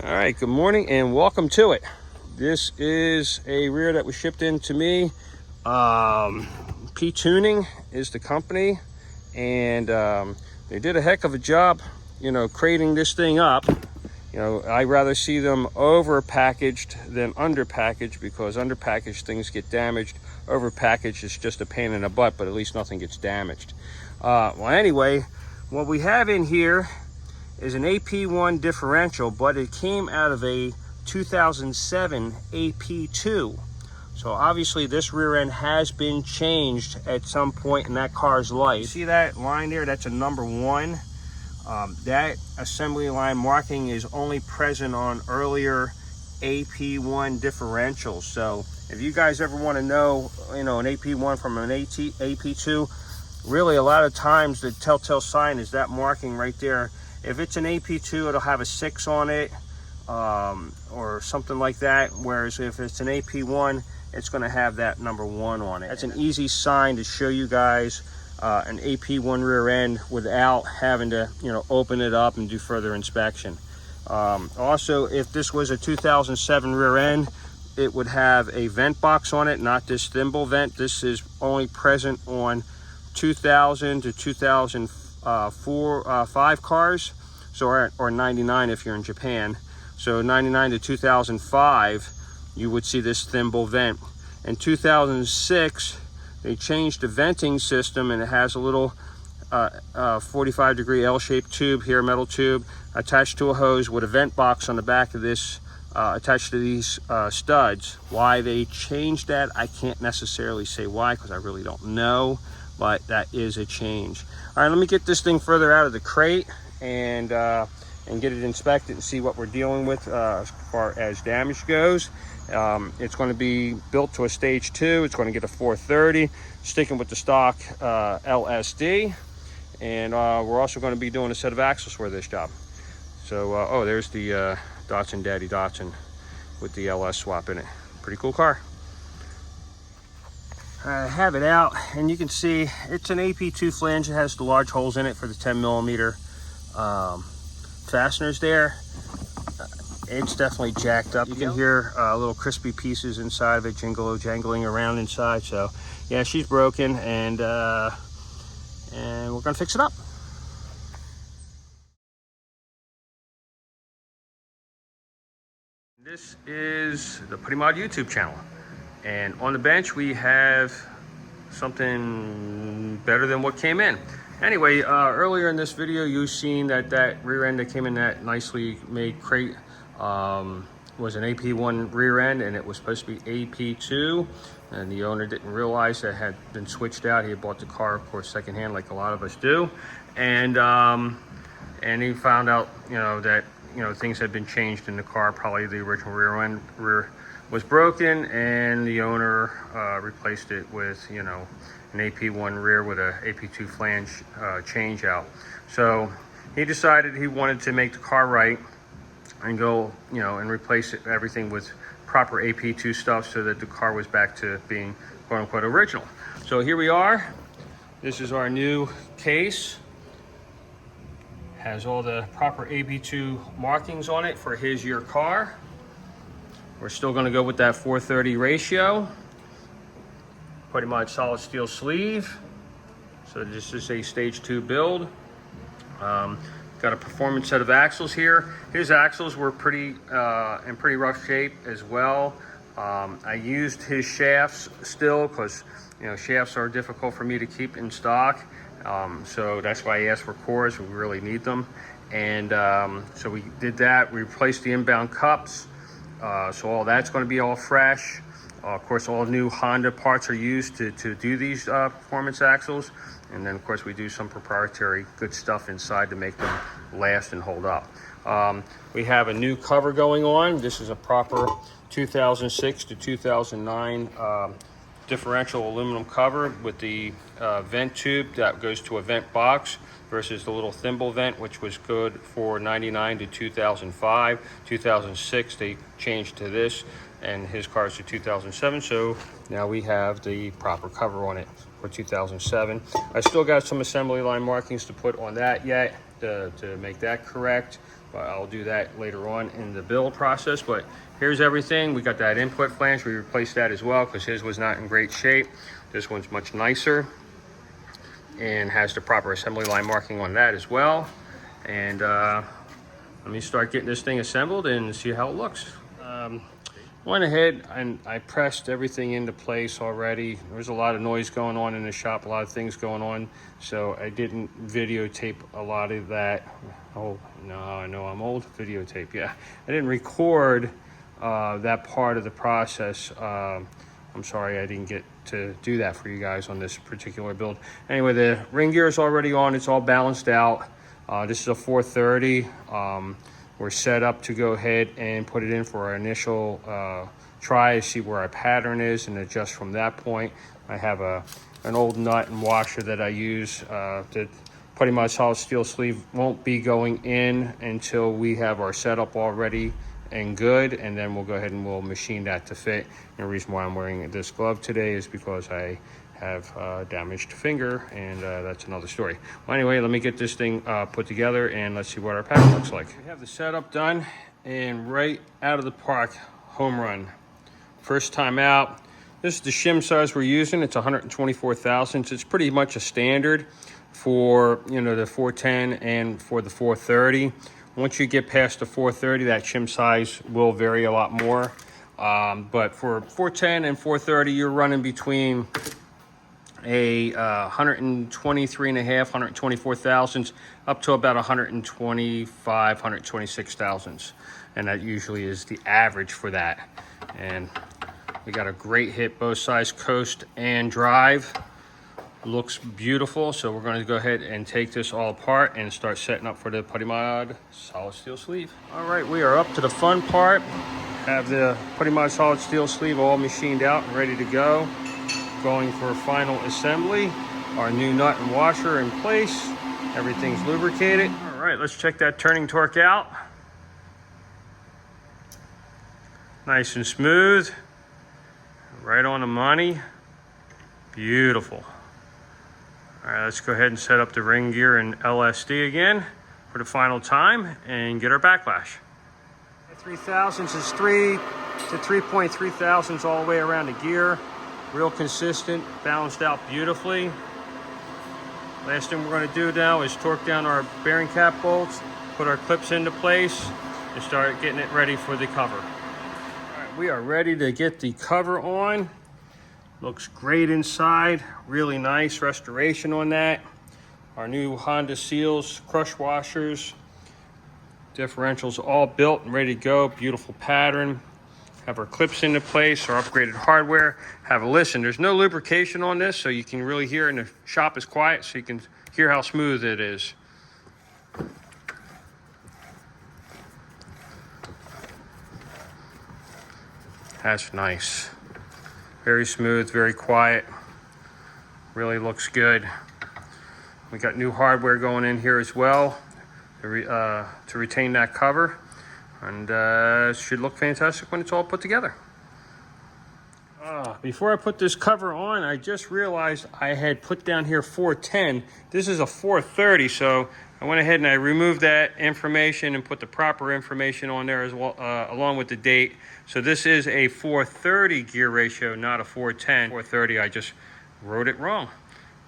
All right, good morning and welcome to it. This is a rear that was shipped in to me. P Tuning is the company, and they did a heck of a job, crating this thing up. I'd rather see them over packaged than under packaged, because under packaged things get damaged. Over packaged is just a pain in the butt, but at least nothing gets damaged. Well, anyway, what we have in here is an AP1 differential, but it came out of a 2007 AP2. So obviously this rear end has been changed at some point in that car's life. See that line there? That's a number 1. That assembly line marking is only present on earlier AP1 differentials. So if you guys ever want to know, an AP1 from an AP2, really a lot of times the telltale sign is that marking right there. If it's an AP2, it'll have a 6 on it, or something like that. Whereas if it's an AP1, it's going to have that number 1 on it. That's an easy sign to show you guys an AP1 rear end without having to, open it up and do further inspection. Also, if this was a 2007 rear end, it would have a vent box on it, not this thimble vent. This is only present on 2000 to 2005 cars, or 99 if you're in Japan. So 99 to 2005, you would see this thimble vent. In 2006, they changed the venting system, and it has a little 45-degree L-shaped tube here, metal tube, attached to a hose with a vent box on the back of this, attached to these studs. Why they changed that, I can't necessarily say why, because I really don't know, but that is a change. All right, let me get this thing further out of the crate and get it inspected and see what we're dealing with as far as damage goes. It's going to be built to a stage 2. It's going to get a 430, sticking with the stock LSD. And we're also going to be doing a set of axles for this job. So, there's the Datsun Daddy Datsun with the LS swap in it. Pretty cool car. I have it out, and you can see it's an AP2 flange. It has the large holes in it for the 10mm fasteners there. It's definitely jacked up. You can hear little crispy pieces inside of it jangling around inside. So yeah, she's broken, and we're gonna fix it up. This is the Putty Mod YouTube channel, and on the bench we have something better than what came in. Anyway, earlier in this video you've seen that rear end that came in that nicely made crate was an AP1 rear end, and it was supposed to be AP2, and the owner didn't realize that it had been switched out. He had bought the car, of course, secondhand, like a lot of us do, and he found out that things had been changed in the car. Probably the original rear was broken, and the owner replaced it with an AP1 rear with a AP2 flange change out. So he decided he wanted to make the car right and go and replace everything with proper AP2 stuff, so that the car was back to being quote unquote original. So here we are. This is our new case. Has all the proper AP2 markings on it for his year car. We're still going to go with that 430 ratio. Pretty much solid steel sleeve. So this is a stage 2 build. Got a performance set of axles here. His axles were in pretty rough shape as well. I used his shafts still, because shafts are difficult for me to keep in stock. So that's why I asked for cores. We really need them. And so we did that. We replaced the inbound cups. So all that's going to be all fresh. Of course, all new Honda parts are used to do these performance axles. And then, of course, we do some proprietary good stuff inside to make them last and hold up. We have a new cover going on. This is a proper 2006 to 2009 differential aluminum cover with the vent tube that goes to a vent box, versus the little thimble vent, which was good for 99 to 2005. 2006, they changed to this, and his car's to 2007. So now we have the proper cover on it for 2007. I still got some assembly line markings to put on that yet to make that correct. but I'll do that later on in the build process. But here's everything. We got that input flange. We replaced that as well because his was not in great shape. This one's much nicer and has the proper assembly line marking on that as well. And let me start getting this thing assembled and see how it looks. Went ahead and I pressed everything into place already. There was a lot of noise going on in the shop, a lot of things going on, so I didn't videotape a lot of that. Oh, no, I know I'm old. Videotape, yeah. I didn't record that part of the process. I'm sorry I didn't get to do that for you guys on this particular build. Anyway, the ring gear is already on. It's all balanced out. This is a 430. We're set up to go ahead and put it in for our initial try, see where our pattern is, and adjust from that point. I have an old nut and washer that I use. The putty mod solid steel sleeve won't be going in until we have our setup all ready and good, and then we'll go ahead and we'll machine that to fit. And the reason why I'm wearing this glove today is because I have a damaged finger, and that's another story. Well, anyway, let me get this thing put together and let's see what our pattern looks like. We have the setup done, and right out of the park, home run. First time out. This is the shim size we're using. It's 124 thousandths. It's pretty much a standard for, you know, the 410 and for the 430. Once you get past the 430, that shim size will vary a lot more. But for 410 and 430, you're running between a 123 and a half, 124 thousandths up to about 125, 126 thousandths. And that usually is the average for that. And we got a great hit both sides, coast and drive. Looks beautiful. So we're going to go ahead and take this all apart and start setting up for the putty mod solid steel sleeve. All right, we are up to the fun part. Have the putty mod solid steel sleeve all machined out and ready to go. Going for final assembly. Our new nut and washer in place. Everything's lubricated. All right, let's check that turning torque out. Nice and smooth. Right on the money. Beautiful. All right, let's go ahead and set up the ring gear in LSD again for the final time and get our backlash. 3/1000 is 3 to 3.3 thousandths all the way around the gear. Real consistent, balanced out beautifully. Last thing we're going to do now is torque down our bearing cap bolts, put our clips into place, and start getting it ready for the cover. All right, we are ready to get the cover on. Looks great inside, really nice restoration on that. Our new Honda seals, crush washers, differentials all built and ready to go. Beautiful pattern. Have our clips into place, our upgraded hardware. Have a listen, there's no lubrication on this, so you can really hear, and the shop is quiet, so you can hear how smooth it is. That's nice. Very smooth, very quiet. Really looks good. We got new hardware going in here as well to retain that cover. And it should look fantastic when it's all put together. Before I put this cover on, I just realized I had put down here 410. This is a 430, so I went ahead and I removed that information and put the proper information on there as well, along with the date. So this is a 430 gear ratio, not a 410. 430, I just wrote it wrong.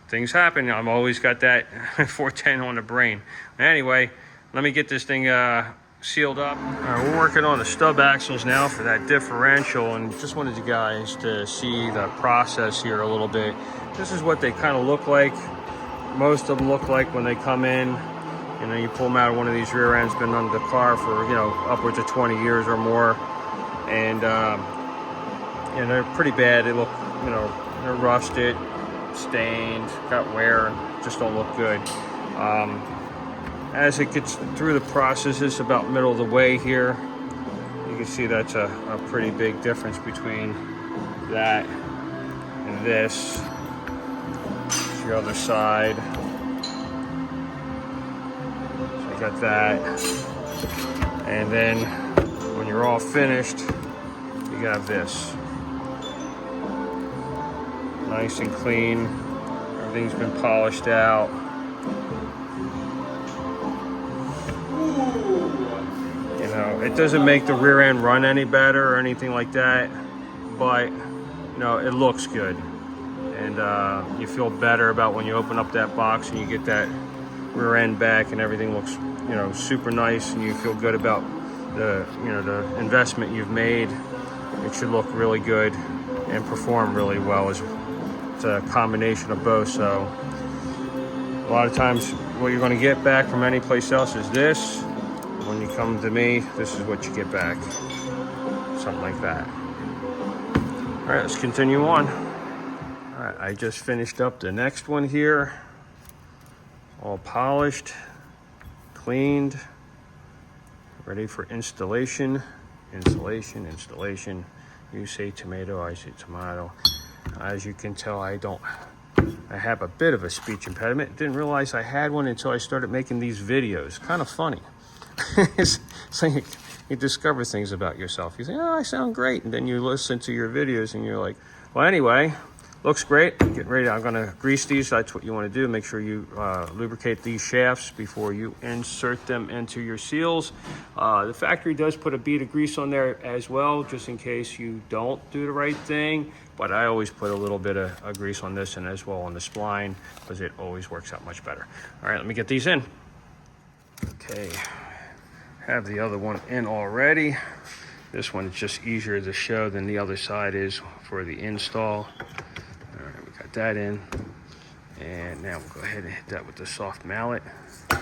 Things happen. I've always got that 410 on the brain. Anyway, let me get this thing sealed up. All right, we're working on the stub axles now for that differential, and just wanted you guys to see the process here a little bit. This is what they kind of look like. Most of them look like when they come in. You know, you pull them out of one of these rear ends, been under the car for, you know, upwards of 20 years or more, and they're pretty bad. They look, you know, they're rusted, stained, got wear, just don't look good. As it gets through the process, it's about middle of the way here. You can see that's a pretty big difference between that and this. It's the other side. So you got that. And then when you're all finished, you got this. Nice and clean. Everything's been polished out. It doesn't make the rear end run any better or anything like that, but you know, it looks good. And you feel better about when you open up that box and you get that rear end back and everything looks, you know, super nice, and you feel good about the, you know, the investment you've made. It should look really good and perform really well. It's a combination of both. So a lot of times what you're going to get back from any place else is this. When you come to me, this is what you get back. Something like that. All right, let's continue on. All right, I just finished up the next one here. All polished, cleaned, ready for installation. Installation. You say tomato, I say tomato. As you can tell, I have a bit of a speech impediment. Didn't realize I had one until I started making these videos. Kind of funny. So you discover things about yourself. You say, oh, I sound great. And then you listen to your videos and you're like, well, anyway, looks great. Get ready. I'm going to grease these. That's what you want to do. Make sure you lubricate these shafts before you insert them into your seals. The factory does put a bead of grease on there as well, just in case you don't do the right thing. But I always put a little bit of grease on this and as well on the spline, because it always works out much better. All right, let me get these in. Okay, have the other one in already. This one is just easier to show than the other side is for the install. All right, we got that in. And now we'll go ahead and hit that with the soft mallet. And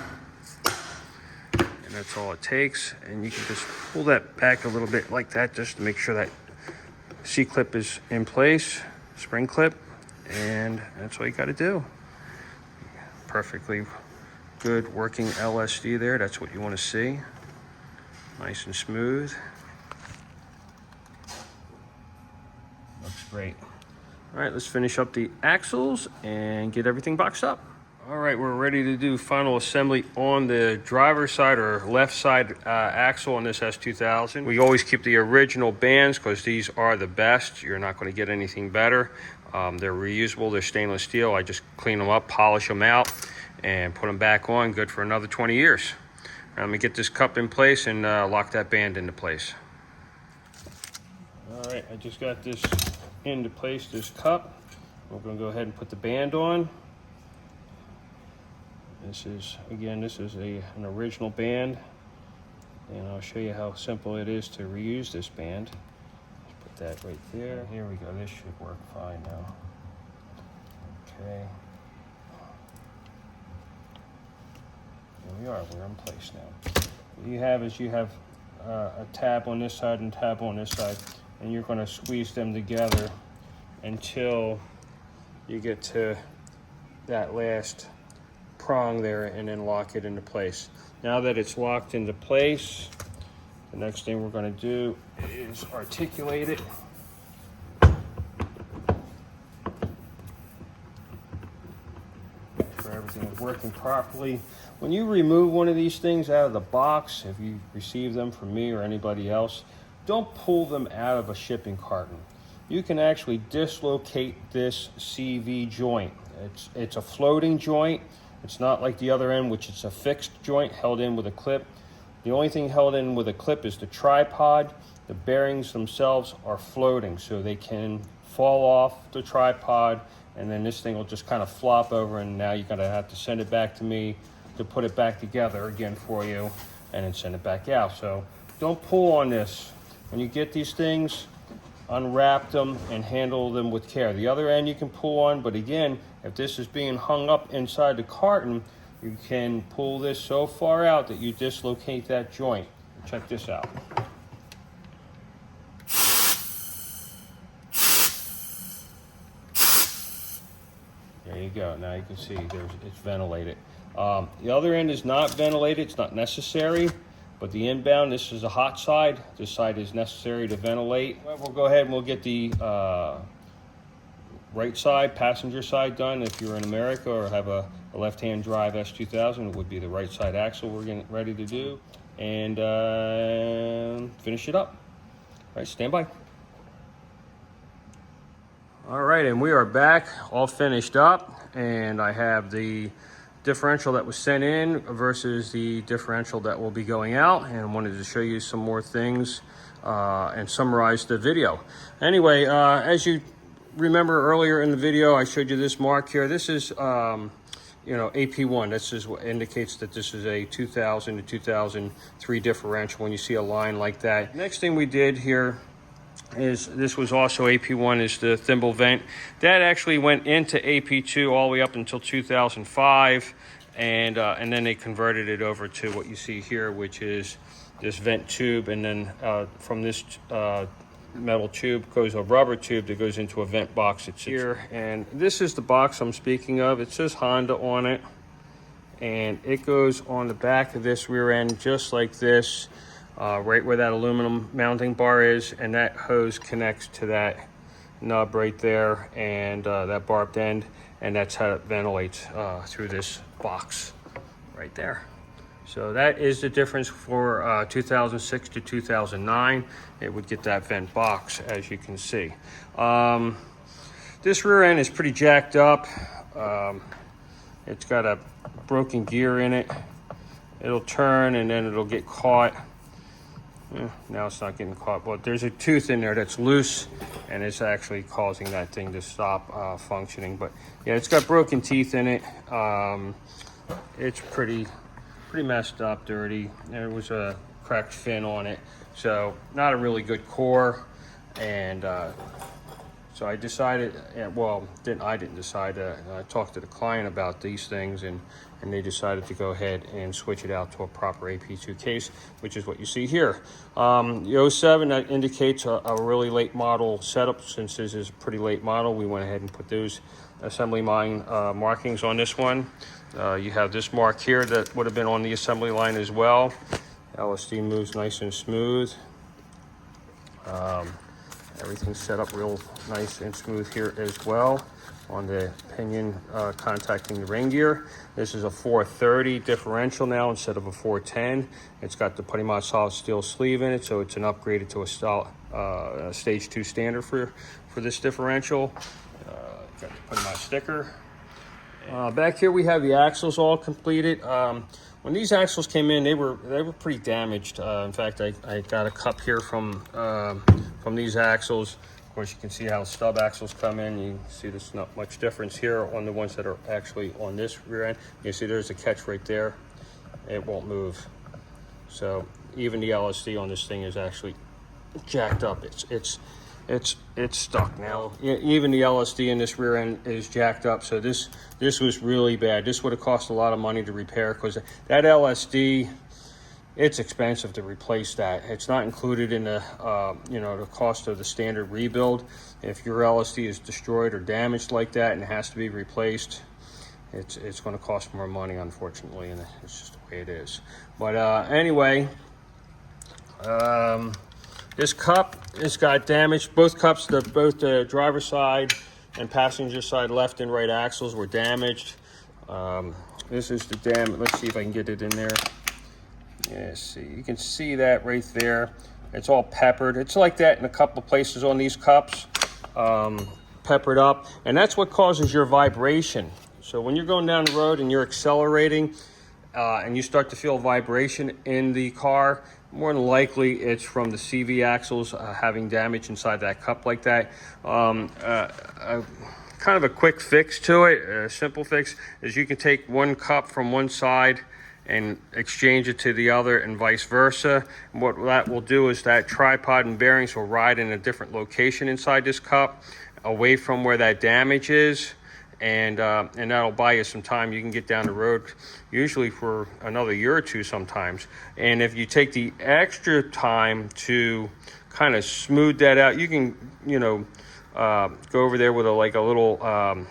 that's all it takes. And you can just pull that back a little bit like that, just to make sure that C-clip is in place, spring clip, and that's all you got to do. Perfectly good working LSD there. That's what you want to see. Nice and smooth. Looks great. All right, let's finish up the axles and get everything boxed up. All right, we're ready to do final assembly on the driver's side or left side axle on this S2000. We always keep the original bands because these are the best. You're not going to get anything better. They're reusable, they're stainless steel. I just clean them up, polish them out, and put them back on, good for another 20 years. Let me get this cup in place and lock that band into place. All right, I just got this into place, this cup. We're going to go ahead and put the band on. This is an original band, and I'll show you how simple it is to reuse this band. Just put that right there. Here we go. This should work fine now. Okay. Here we are. We're in place now. What you have is a tab on this side and tab on this side, and you're going to squeeze them together until you get to that last prong there, and then lock it into place. Now that it's locked into place, the next thing we're going to do is articulate it. Make sure everything is working properly. When you remove one of these things out of the box, if you receive them from me or anybody else, don't pull them out of a shipping carton. You can actually dislocate this CV joint. It's a floating joint. It's not like the other end, which is a fixed joint held in with a clip. The only thing held in with a clip is the tripod. The bearings themselves are floating, so they can fall off the tripod, and then this thing will just kind of flop over, and now you're going to have to send it back to me to put it back together again for you, and then send it back out. So don't pull on this. When you get these things, unwrap them and handle them with care. The other end you can pull on, but again, if this is being hung up inside the carton, you can pull this so far out that you dislocate that joint. Check this out. There you go. Now you can see it's ventilated. The other end is not ventilated. It's not necessary. But the inbound, this is a hot side. This side is necessary to ventilate. Well, we'll go ahead and we'll get the right side, passenger side done. If you're in America or have a left-hand drive S2000, it would be the right side axle we're getting ready to do. And finish it up. All right, stand by. All right, and we are back, all finished up. And I have the differential that was sent in versus the differential that will be going out, and I wanted to show you some more things and summarize the video. Anyway, as you remember earlier in the video, I showed you this mark here. This is AP1. This is what indicates that this is a 2000 to 2003 differential when you see a line like that. Next thing we did here is, this was also AP1, is the thimble vent. That actually went into AP2 all the way up until 2005, and then they converted it over to what you see here, which is this vent tube, and then from this metal tube goes a rubber tube that goes into a vent box that's here. And this is the box I'm speaking of. It says Honda on it, and it goes on the back of this rear end just like this, right where that aluminum mounting bar is, and that hose connects to that nub right there, and that barbed end, and that's how it ventilates through this box right there. So that is the difference for 2006 to 2009. It would get that vent box, as you can see. This rear end is pretty jacked up. It's got a broken gear in it. It'll turn and then it'll get caught. Now it's not getting caught, but there's a tooth in there that's loose, and it's actually causing that thing to stop functioning. But yeah, it's got broken teeth in it. It's pretty messed up, dirty. There was a cracked fin on it, so not a really good core. And so I decided, I didn't decide. I talked to the client about these things, and they decided to go ahead and switch it out to a proper AP2 case, which is what you see here. The 07, that indicates a really late model setup. Since this is a pretty late model, we went ahead and put those assembly line markings on this one. You have this mark here that would have been on the assembly line as well. LSD moves nice and smooth. Everything's set up real nice and smooth here as well on the pinion contacting the ring gear. This is a 430 differential now instead of a 410. It's got the Putty Mod solid steel sleeve in it, so it's an upgraded to a stage 2 standard for this differential. Got the Putty Mod sticker. Back here we have the axles all completed. When these axles came in, they were pretty damaged. In fact, I got a cup here from these axles. Of course, you can see how stub axles come in. You see there's not much difference here on the ones that are actually on this rear end. You see there's a catch right there. It won't move. So even the LSD on this thing is actually jacked up. It's stuck now. Even the LSD in this rear end is jacked up. So this was really bad. This would have cost a lot of money to repair, because that LSD, it's expensive to replace that. It's not included in the the cost of the standard rebuild. If your LSD is destroyed or damaged like that and it has to be replaced, it's going to cost more money, unfortunately, and it's just the way it is. But anyway. This cup has got damaged. Both cups, both the driver's side and passenger side left and right axles were damaged. This is the damage. Let's see if I can get it in there. Yeah, see, you can see that right there. It's all peppered. It's like that in a couple of places on these cups, peppered up. And that's what causes your vibration. So when you're going down the road and you're accelerating and you start to feel vibration in the car, more than likely it's from the CV axles having damage inside that cup like that. Kind of a quick fix to it, a simple fix, is you can take one cup from one side and exchange it to the other and vice versa. And what that will do is that tripod and bearings will ride in a different location inside this cup, away from where that damage is. And that'll buy you some time. You can get down the road usually for another year or two sometimes. And if you take the extra time to kind of smooth that out, you can go over there with a little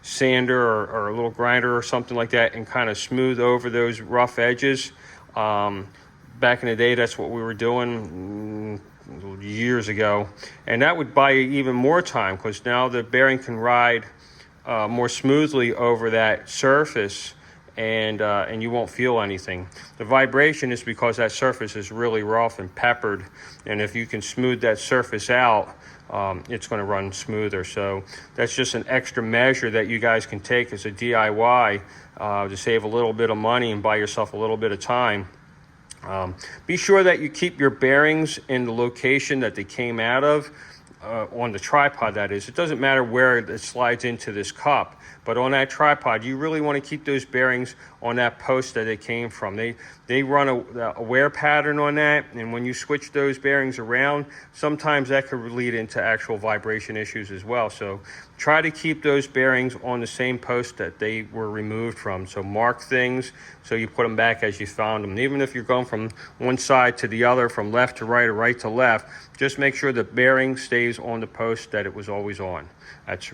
sander or a little grinder or something like that, and kind of smooth over those rough edges. Back in the day, that's what we were doing years ago, and that would buy you even more time, because now the bearing can ride more smoothly over that surface, and you won't feel anything. The vibration is because that surface is really rough and peppered, and if you can smooth that surface out, it's going to run smoother. So that's just an extra measure that you guys can take as a DIY to save a little bit of money and buy yourself a little bit of time. Be sure that you keep your bearings in the location that they came out of, on the tripod that is. It doesn't matter where it slides into this cup, but on that tripod you really want to keep those bearings on that post that they came from. They run a wear pattern on that, and when you switch those bearings around, sometimes that could lead into actual vibration issues as well. So try to keep those bearings on the same post that they were removed from. So mark things so you put them back as you found them. And even if you're going from one side to the other, from left to right or right to left, just make sure the bearing stays on the post that it was always on. That's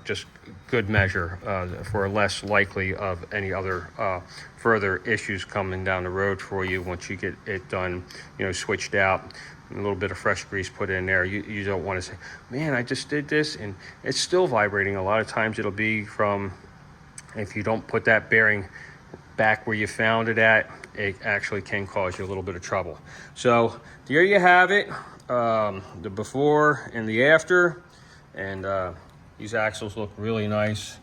just good measure for less likely of any other further issues coming down the road for you once you get it done, switched out. A little bit of fresh grease put in there. You don't want to say, man, I just did this and it's still vibrating. A lot of times it'll be from, if you don't put that bearing back where you found it at, it actually can cause you a little bit of trouble. So there you have it, the before and the after. And these axles look really nice,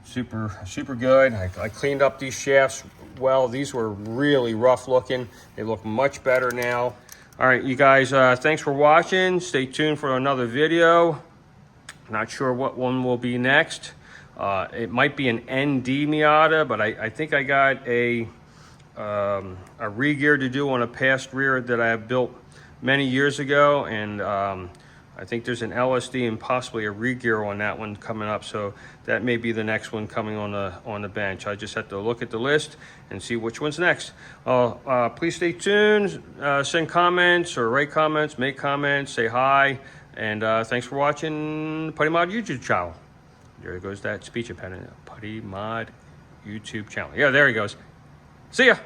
super good. I cleaned up these shafts well. These were really rough looking. They look much better now. All right, you guys, thanks for watching. Stay tuned for another video. Not sure what one will be next. It might be an ND Miata, but I think I got a re-gear to do on a past rear that I built many years ago, and I think there's an LSD and possibly a re-gear on that one coming up, so that may be the next one coming on the bench. I just have to look at the list and see which one's next. Please stay tuned, send comments or write comments, make comments, say hi, and thanks for watching Putty Mod YouTube channel. There goes that speech impediment. Putty Mod YouTube channel. Yeah, there he goes. See ya.